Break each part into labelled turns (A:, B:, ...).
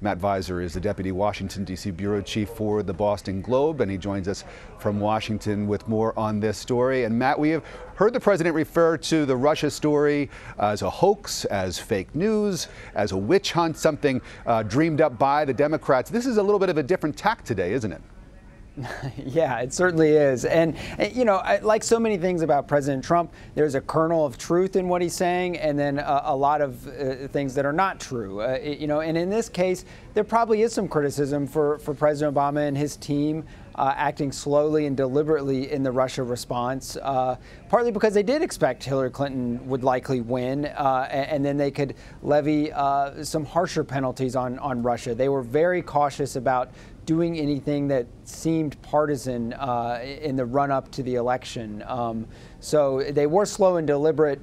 A: Matt Viser is the Deputy Washington, D.C. Bureau Chief for the Boston Globe, and he joins us from Washington with more on this story. And Matt, we have heard the president refer to the Russia story as a hoax, as fake news, as a witch hunt, something dreamed up by the Democrats. This is a little bit of a different tack today, isn't it?
B: Yeah, it certainly is. And, you know, like so many things about President Trump, there's a kernel of truth in what he's saying, and then a lot of things that are not true. You know, and in this case, there probably is some criticism for President Obama and his team acting slowly and deliberately in the Russia response, partly because they did expect Hillary Clinton would likely win, and then they could levy some harsher penalties on Russia. They were very cautious about doing anything that seemed partisan in the run-up to the election. So they were slow and deliberate.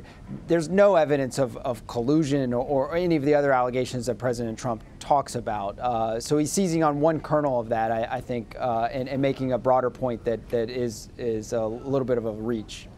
B: There's no evidence of collusion or any of the other allegations that President Trump talks about. So he's seizing on one kernel of that, I think, and making a broader point that is a little bit of a reach.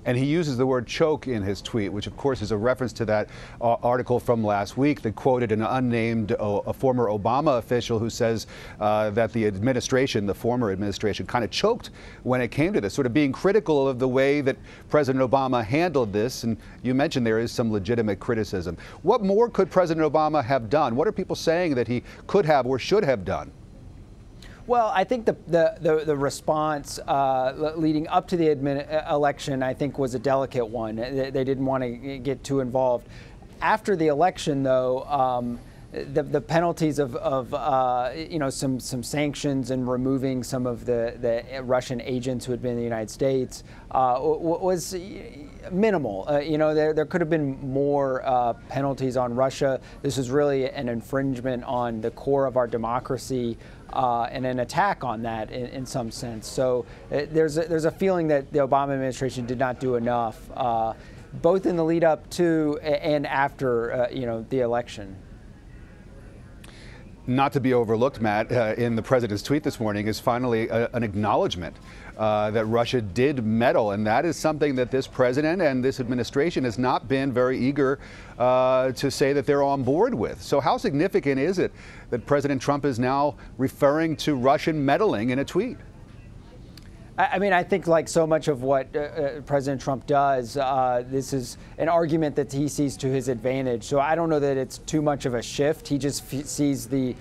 A: And he uses the word choke in his tweet, which of course is a reference to that article from last week that quoted an unnamed a former Obama official who says that the administration, the former administration, kind of choked when it came to this, sort of being critical of the way that President Obama handled this. And you mentioned there is some legitimate criticism. What more could President Obama have done? What are people saying that he could have or should have done?
B: Well, I think the response leading up to the election, I think, was a delicate one. They didn't want to get too involved. After the election, though, the penalties of you know, some sanctions and removing some of the Russian agents who had been in the United States was minimal. You know, there could have been more penalties on Russia. This was really an infringement on the core of our democracy. And an attack on that in some sense. So there's a feeling that the Obama administration did not do enough, both in the lead up to and after you know, the election.
A: Not to be overlooked, Matt, in the president's tweet this morning is finally an acknowledgement that Russia did meddle, and that is something that this president and this administration has not been very eager to say that they're on board with. So how significant is it that President Trump is now referring to Russian meddling in a tweet?
B: I mean, I think like so much of what President Trump does, this is an argument that he sees to his advantage. So I don't know that it's too much of a shift. He just sees the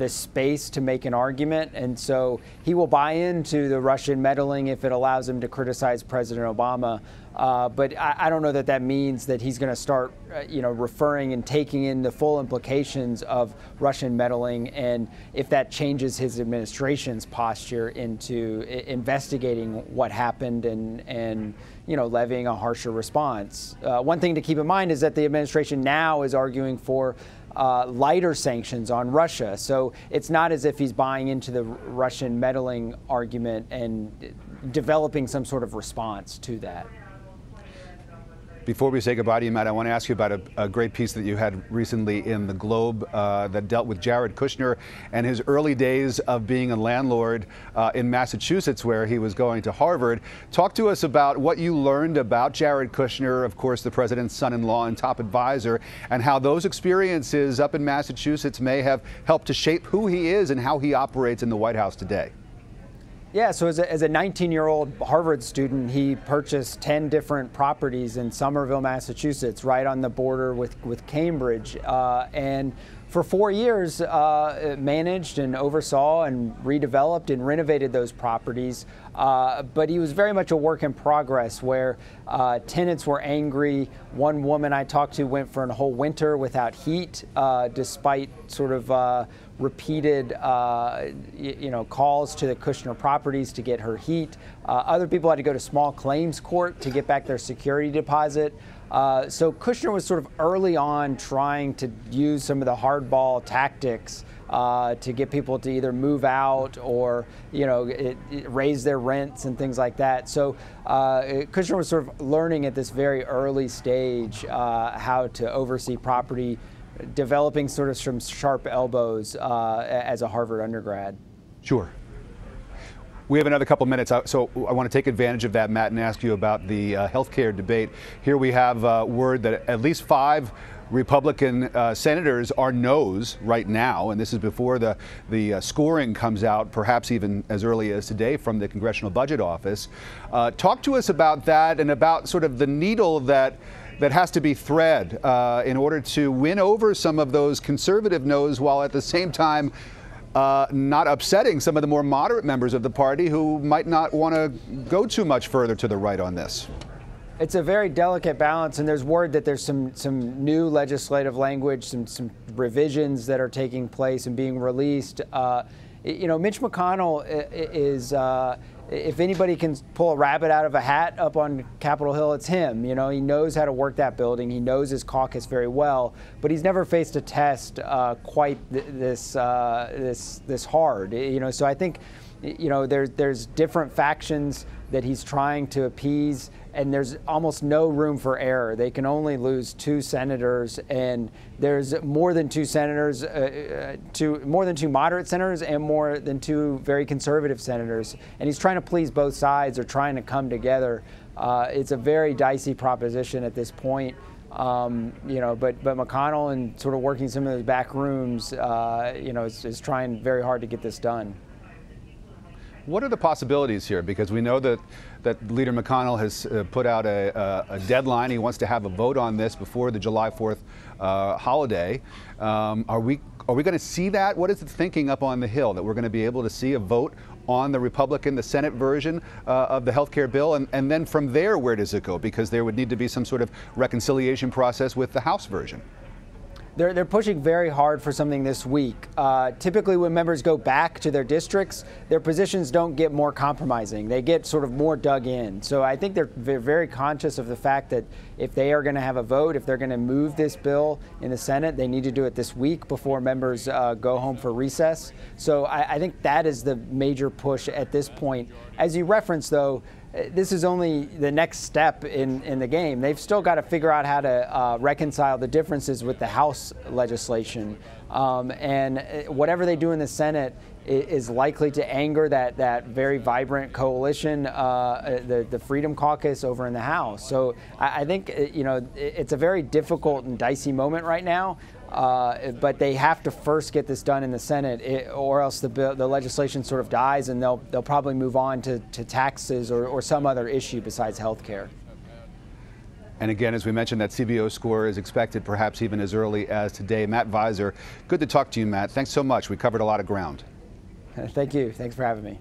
B: space to make an argument. And so he will buy into the Russian meddling if it allows him to criticize President Obama. But I don't know that that means that he's going to start, you know, referring and taking in the full implications of Russian meddling, and if that changes his administration's posture into investigating what happened and you know, levying a harsher response. One thing to keep in mind is that the administration now is arguing for lighter sanctions on Russia. So it's not as if he's buying into the Russian meddling argument and developing some sort of response to that.
A: Before we say goodbye to you, Matt, I want to ask you about a great piece that you had recently in the Globe that dealt with Jared Kushner and his early days of being a landlord in Massachusetts, where he was going to Harvard. Talk to us about what you learned about Jared Kushner, of course, the president's son-in-law and top advisor, and how those experiences up in Massachusetts may have helped to shape who he is and how he operates in the White House today.
B: Yeah, so as a 19-year-old Harvard student, he purchased 10 different properties in Somerville, Massachusetts, right on the border with Cambridge. And for 4 years, managed and oversaw and redeveloped and renovated those properties. But he was very much a work in progress, where tenants were angry. One woman I talked to went for a whole winter without heat, despite sort of repeated you know, calls to the Kushner properties to get her heat. Other people had to go to small claims court to get back their security deposit. So Kushner was sort of early on trying to use some of the hardball tactics to get people to either move out or, you know, raise their rents and things like that. So Kushner was sort of learning at this very early stage how to oversee property, developing sort of some sharp elbows as a Harvard undergrad.
A: Sure. We have another couple minutes, so I want to take advantage of that, Matt, and ask you about the healthcare debate. Here we have word that at least 5 Republican senators are no's right now, and this is before the scoring comes out, perhaps even as early as today from the Congressional Budget Office. Talk to us about that and about sort of the needle that has to be thread in order to win over some of those conservative no's, while at the same time not upsetting some of the more moderate members of the party who might not want to go too much further to the right on this.
B: It's a very delicate balance, and there's word that there's some new legislative language, some revisions that are taking place and being released. You know, Mitch McConnell is, if anybody can pull a rabbit out of a hat up on Capitol Hill, it's him. You know, he knows how to work that building. He knows his caucus very well, but he's never faced a test quite this hard. You know, so I think, you know, there's different factions that he's trying to appease, and there's almost no room for error. They can only lose 2 senators, and there's more than 2 senators, more than 2 moderate senators, and more than 2 very conservative senators. And he's trying to please both sides, or trying to come together. It's a very dicey proposition at this point. You know, but McConnell, and sort of working some of those back rooms, you know, is trying very hard to get this done.
A: What are the possibilities here? Because we know that Leader McConnell has put out a deadline. He wants to have a vote on this before the July 4th holiday. Are we going to see that? What is the thinking up on the Hill, that we're going to be able to see a vote on the Republican, the Senate version of the health care bill? And then from there, where does it go? Because there would need to be some sort of reconciliation process with the House version.
B: They're pushing very hard for something this week. Typically, when members go back to their districts, their positions don't get more compromising. They get sort of more dug in. So I think they're very conscious of the fact that if they are going to have a vote, if they're going to move this bill in the Senate, they need to do it this week before members go home for recess. So I think that is the major push at this point. As you referenced, though, this is only the next step in the game. They've still got to figure out how to reconcile the differences with the House legislation. And whatever they do in the Senate is likely to anger that very vibrant coalition, the Freedom Caucus over in the House. So I think, you know, it's a very difficult and dicey moment right now. But they have to first get this done in the Senate, or else the legislation sort of dies, and they'll probably move on to taxes or some other issue besides health care.
A: And again, as we mentioned, that CBO score is expected perhaps even as early as today. Matt Viser, good to talk to you, Matt. Thanks so much. We covered a lot of ground.
B: Thank you. Thanks for having me.